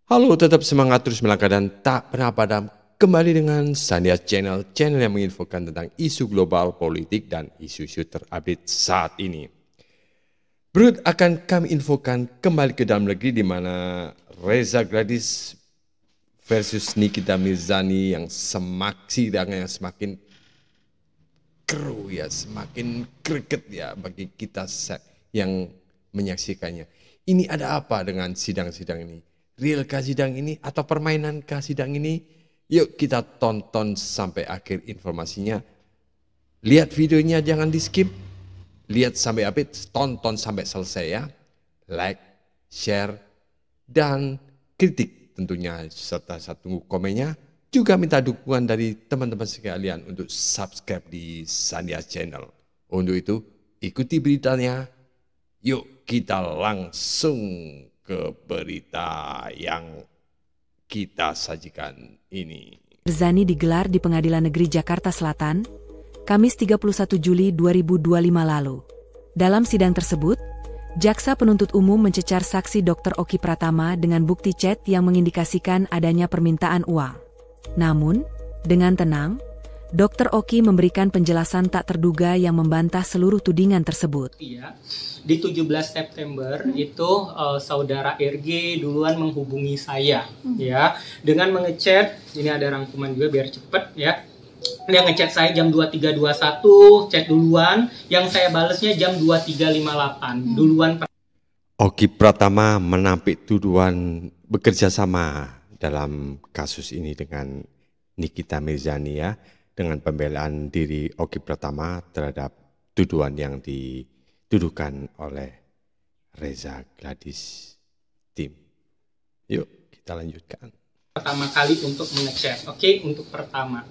Halo, tetap semangat terus melangkah dan tak pernah padam. Kembali dengan Sandia Channel yang menginfokan tentang isu global, politik, dan isu-isu terupdate saat ini. Berikut akan kami infokan kembali ke dalam negeri di mana Reza Gladys versus Nikita Mirzani yang semakin keruh ya, semakin greget ya bagi kita yang menyaksikannya. Ini ada apa dengan sidang-sidang ini? Realkah sidang ini atau permainankah sidang ini? Yuk kita tonton sampai akhir informasinya. Lihat videonya jangan di skip. Lihat sampai habis, tonton sampai selesai ya. Like, share, dan kritik tentunya serta satu komennya. Juga minta dukungan dari teman-teman sekalian untuk subscribe di Sandia Channel. Untuk itu ikuti beritanya. Yuk kita langsung ke berita yang kita sajikan ini. Mirzani digelar di Pengadilan Negeri Jakarta Selatan, Kamis 31 Juli 2025 lalu. Dalam sidang tersebut, Jaksa Penuntut Umum mencecar saksi Dr. Oki Pratama dengan bukti chat yang mengindikasikan adanya permintaan uang. Namun, dengan tenang, Dr. Oki memberikan penjelasan tak terduga yang membantah seluruh tudingan tersebut. Iya, di 17 September itu saudara RG duluan menghubungi saya, ya, dengan mengechat. Ini ada rangkuman juga biar cepet ya. Dia ngechat saya jam 23.21, chat duluan, yang saya balesnya jam 23.58, duluan. Oki Pratama menampik tuduhan bekerja sama dalam kasus ini dengan Nikita Mirzani ya. Dengan pembelaan diri Oki Pratama terhadap tuduhan yang dituduhkan oleh Reza Gladys Tim. Yuk kita lanjutkan. Pertama kali untuk mengechat, oke, untuk pertama.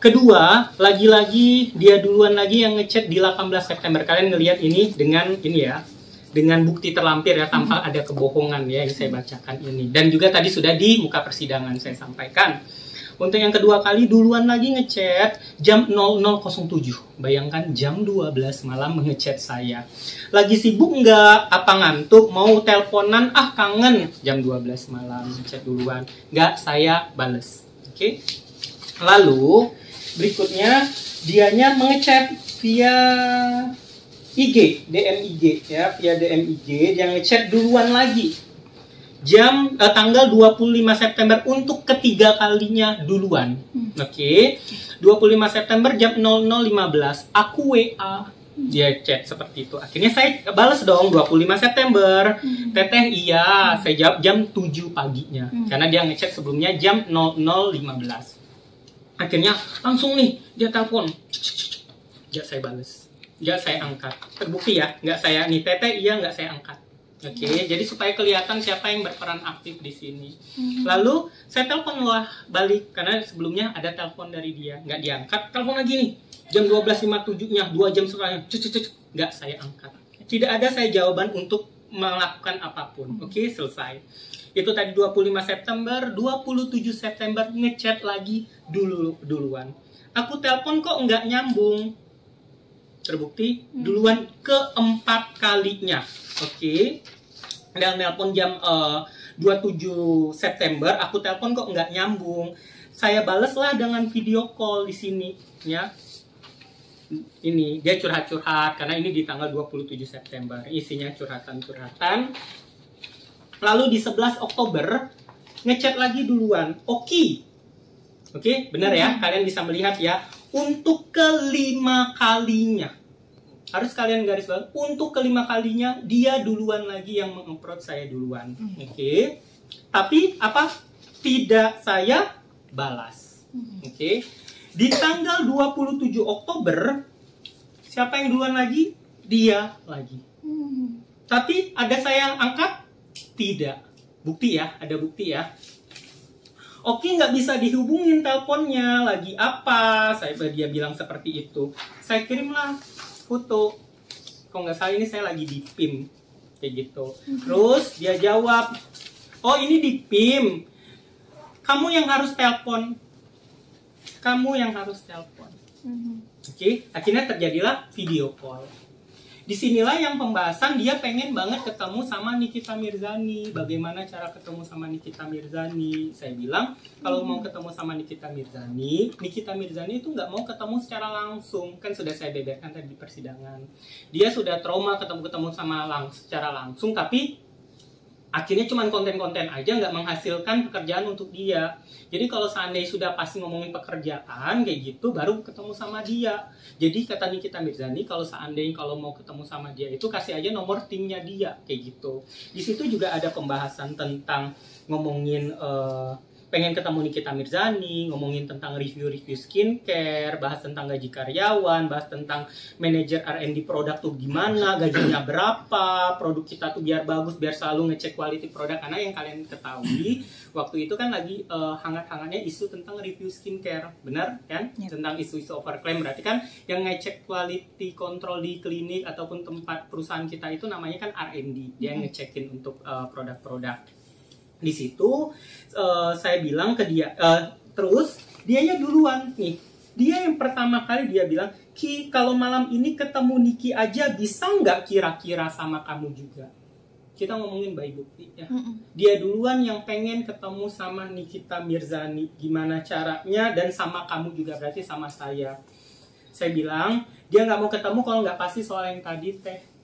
Kedua, lagi-lagi dia duluan lagi yang ngechat di 18 September. Kalian ngelihat ini dengan ini ya, dengan bukti terlampir ya, tanpa ada kebohongan ya yang saya bacakan ini. Dan juga tadi sudah di muka persidangan saya sampaikan. Untuk yang kedua kali duluan lagi ngechat jam 00.07. Bayangkan jam 12 malam ngechat saya. Lagi sibuk nggak? Apa ngantuk? Mau teleponan? Ah kangen. Jam 12 malam ngechat duluan. Nggak, saya bales. Oke. Lalu berikutnya dianya mengechat via IG, DM IG ya, via DM IG. Dia ngechat duluan lagi. Tanggal 25 September untuk ketiga kalinya duluan. Oke. 25 September jam 00.15 aku WA, dia chat seperti itu. Akhirnya saya balas dong 25 September. Teteh iya, saya jawab jam 7 paginya. Karena dia ngechat sebelumnya jam 00.15. Akhirnya langsung nih dia telepon. Nggak saya balas. Nggak saya angkat. Terbukti ya, nggak saya nih teteh iya nggak saya angkat. Oke, jadi supaya kelihatan siapa yang berperan aktif di sini. Lalu saya telepon lah balik karena sebelumnya ada telepon dari dia, nggak diangkat. Telepon lagi nih, jam 12.57-nya, 2 jam setelahnya, nggak saya angkat. Tidak ada saya jawaban untuk melakukan apapun. Oke, selesai. Itu tadi 25 September, 27 September ngechat lagi duluan. Aku telepon kok nggak nyambung. Terbukti duluan keempat kalinya. Oke. Dan nelpon jam 27 September, aku telepon kok nggak nyambung. Saya bales lah dengan video call di sini, ya. Ini dia curhat-curhat karena ini di tanggal 27 September, isinya curhatan-curhatan. Lalu di 11 Oktober ngechat lagi duluan, Oki. Oke, benar ya? Kalian bisa melihat ya, untuk kelima kalinya. Harus kalian garis bawah, untuk kelima kalinya dia duluan lagi yang meng-approach saya duluan. Oke. Tapi apa? Tidak saya balas. Oke. Di tanggal 27 Oktober siapa yang duluan lagi? Dia lagi. Tapi ada saya yang angkat? Tidak. Bukti ya, ada bukti ya. Oke, nggak bisa dihubungin teleponnya, lagi apa? Dia bilang seperti itu. Saya kirimlah foto, kok nggak salah ini saya lagi di PIM kayak gitu. Terus dia jawab, oh ini di PIM, kamu yang harus telepon, Oke, akhirnya terjadilah video call. disinilah yang pembahasan dia pengen banget ketemu sama Nikita Mirzani. Bagaimana cara ketemu sama Nikita Mirzani? Saya bilang kalau mau ketemu sama Nikita Mirzani itu nggak mau ketemu secara langsung. Kan sudah saya beberkan tadi di persidangan. Dia sudah trauma ketemu sama secara langsung, tapi akhirnya cuma konten-konten aja, nggak menghasilkan pekerjaan untuk dia. Jadi kalau seandainya sudah pasti ngomongin pekerjaan kayak gitu, baru ketemu sama dia. Jadi kata Nikita Mirzani, kalau seandainya kalau mau ketemu sama dia itu kasih aja nomor timnya dia kayak gitu. Di situ juga ada pembahasan tentang ngomongin pengen ketemu Nikita Mirzani, ngomongin tentang review-review skincare, bahas tentang gaji karyawan, bahas tentang manajer R&D produk tuh gimana, gajinya berapa, produk kita tuh biar bagus, biar selalu ngecek quality produk. Karena yang kalian ketahui, waktu itu kan lagi hangat-hangatnya isu tentang review skincare, benar kan? Ya. Tentang isu-isu overclaim, berarti kan yang ngecek quality control di klinik ataupun tempat perusahaan kita itu namanya kan R&D, dia yang ngecekin untuk produk-produk. Di situ saya bilang ke dia, terus dianya duluan nih. Dia yang pertama kali dia bilang, Ki, kalau malam ini ketemu Niki aja bisa nggak kira-kira sama kamu juga? Kita ngomongin by bukti ya. Dia duluan yang pengen ketemu sama Nikita Mirzani. Gimana caranya, dan sama kamu juga, berarti sama saya. Saya bilang, dia nggak mau ketemu kalau nggak pasti soal yang tadi teh.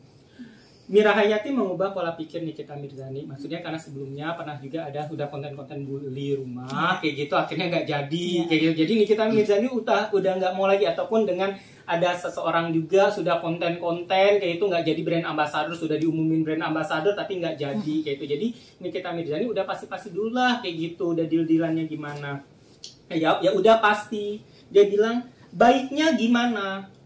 Mira Hayati mengubah pola pikir Nikita Mirzani. Maksudnya karena sebelumnya pernah juga ada udah konten-konten bully rumah kayak gitu, akhirnya nggak jadi kayak gitu. Jadi Nikita Mirzani udah nggak mau lagi, ataupun dengan ada seseorang juga sudah konten-konten kayak itu nggak jadi brand ambassador, sudah diumumin brand ambassador tapi nggak jadi kayak itu. Jadi Nikita Mirzani udah pasti dulu lah kayak gitu, udah deal-dealannya gimana. Ya udah pasti. Dia bilang baiknya gimana.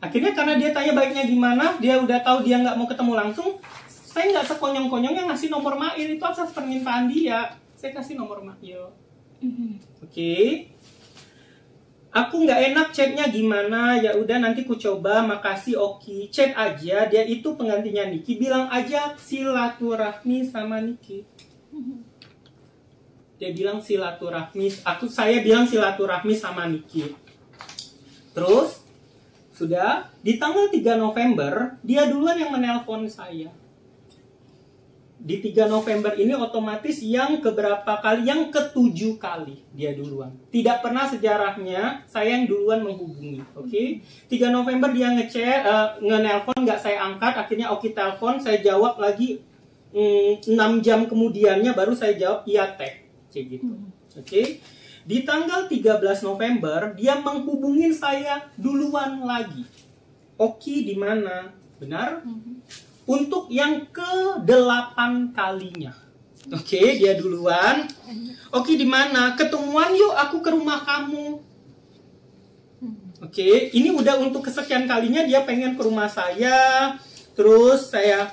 Akhirnya karena dia tanya baiknya gimana, dia udah tahu dia nggak mau ketemu langsung, saya nggak sekonyong-konyongnya ngasih nomor Mail, itu atas permintaan dia. Saya kasih nomor Mail. Oke. Aku nggak enak chatnya gimana, ya udah nanti ku coba, makasih Oki. Chat aja, dia itu penggantinya Niki, bilang aja silaturahmi sama Niki. Dia bilang silaturahmi, saya bilang silaturahmi sama Niki. Terus sudah di tanggal 3 November dia duluan yang menelpon saya. Di 3 November ini otomatis yang keberapa kali, yang ke-7 kali dia duluan. Tidak pernah sejarahnya saya yang duluan menghubungi. Oke. 3 November dia ngechat, nge-nelpon, nggak saya angkat, akhirnya Oki telepon, saya jawab lagi 6 jam kemudiannya baru saya jawab iya teh. Kayak gitu. Oke. Di tanggal 13 November, dia menghubungin saya duluan lagi. Oki di mana? Benar? Untuk yang ke-8 kalinya. Oke, dia duluan. Oki di mana? Ketemuan yuk, aku ke rumah kamu. Oke, ini udah untuk kesekian kalinya dia pengen ke rumah saya. Terus saya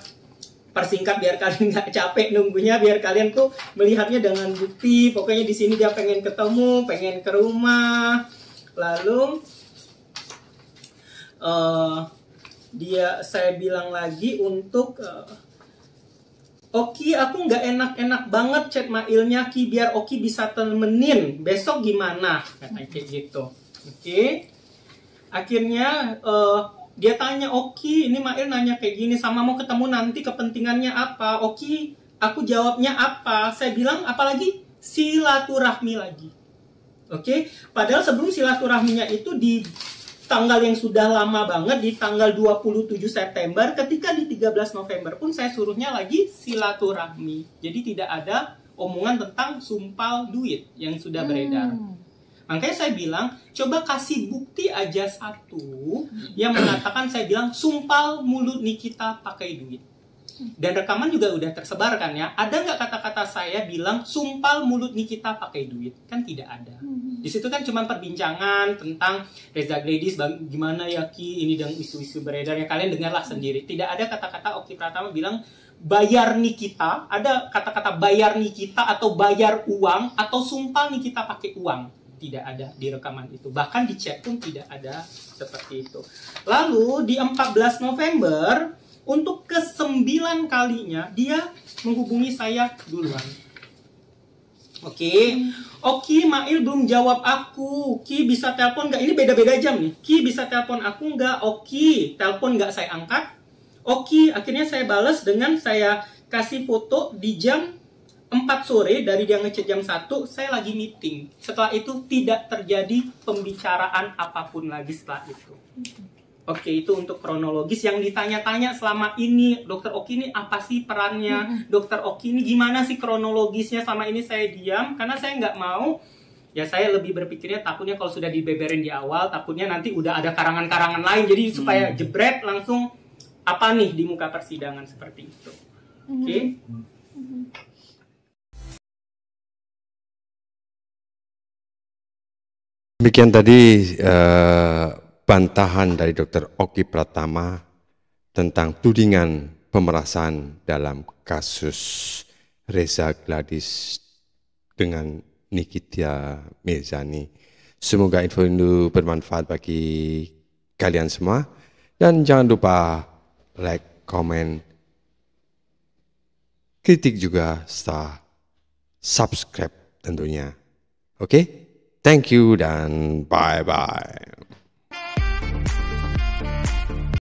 persingkat biar kalian nggak capek nunggunya, biar kalian tuh melihatnya dengan bukti. Pokoknya di sini dia pengen ketemu, pengen ke rumah. Lalu saya bilang lagi untuk Oki, aku nggak enak-enak banget chat Mailnya Ki, biar Oki bisa temenin. Besok gimana? Katanya kayak gitu. Oke. Akhirnya dia tanya, Oki, ini Mail nanya kayak gini, sama mau ketemu nanti kepentingannya apa? Oki, aku jawabnya apa? Saya bilang apalagi? Silaturahmi lagi. Oke, padahal sebelum silaturahminya itu di tanggal yang sudah lama banget, di tanggal 27 September, ketika di 13 November pun saya suruhnya lagi silaturahmi. Jadi tidak ada omongan tentang sumpal duit yang sudah beredar. Makanya saya bilang, coba kasih bukti aja satu yang mengatakan, saya bilang, sumpal mulut Nikita pakai duit. Dan rekaman juga udah tersebar kan ya. Ada nggak kata-kata saya bilang, sumpal mulut Nikita pakai duit? Kan tidak ada. Di situ kan cuma perbincangan tentang Reza Gladys, gimana ya Ki, ini dengan isu-isu beredar. Ya kalian dengarlah sendiri. Tidak ada kata-kata Oki Pratama bilang, bayar Nikita. Ada kata-kata bayar Nikita atau bayar uang atau sumpal Nikita pakai uang. Tidak ada di rekaman itu. Bahkan di chat pun tidak ada seperti itu. Lalu di 14 November, untuk ke-9 kalinya, dia menghubungi saya duluan. Oke. Oki, Mail belum jawab aku. Ki bisa telepon nggak? Ini beda-beda jam nih. Ki bisa telepon aku nggak? Oki, telepon nggak, saya angkat. Oki, akhirnya saya balas dengan saya kasih foto di jam 4 sore, dari dia ngechat jam 1, saya lagi meeting. Setelah itu tidak terjadi pembicaraan apapun lagi setelah itu. Oke, itu untuk kronologis yang ditanya-tanya selama ini. Dokter Oki ini apa sih perannya? Dokter Oki ini gimana sih kronologisnya? Selama ini saya diam karena saya nggak mau. Ya saya lebih berpikirnya takutnya kalau sudah dibeberin di awal, takutnya nanti udah ada karangan-karangan lain. Jadi supaya jebret langsung apa nih di muka persidangan seperti itu. Oke. Demikian tadi bantahan dari Dr. Oki Pratama tentang tudingan pemerasan dalam kasus Reza Gladys dengan Nikita Mirzani. Semoga info ini bermanfaat bagi kalian semua. Dan jangan lupa like, komen, kritik juga, serta subscribe tentunya. Oke? Thank you dan bye-bye.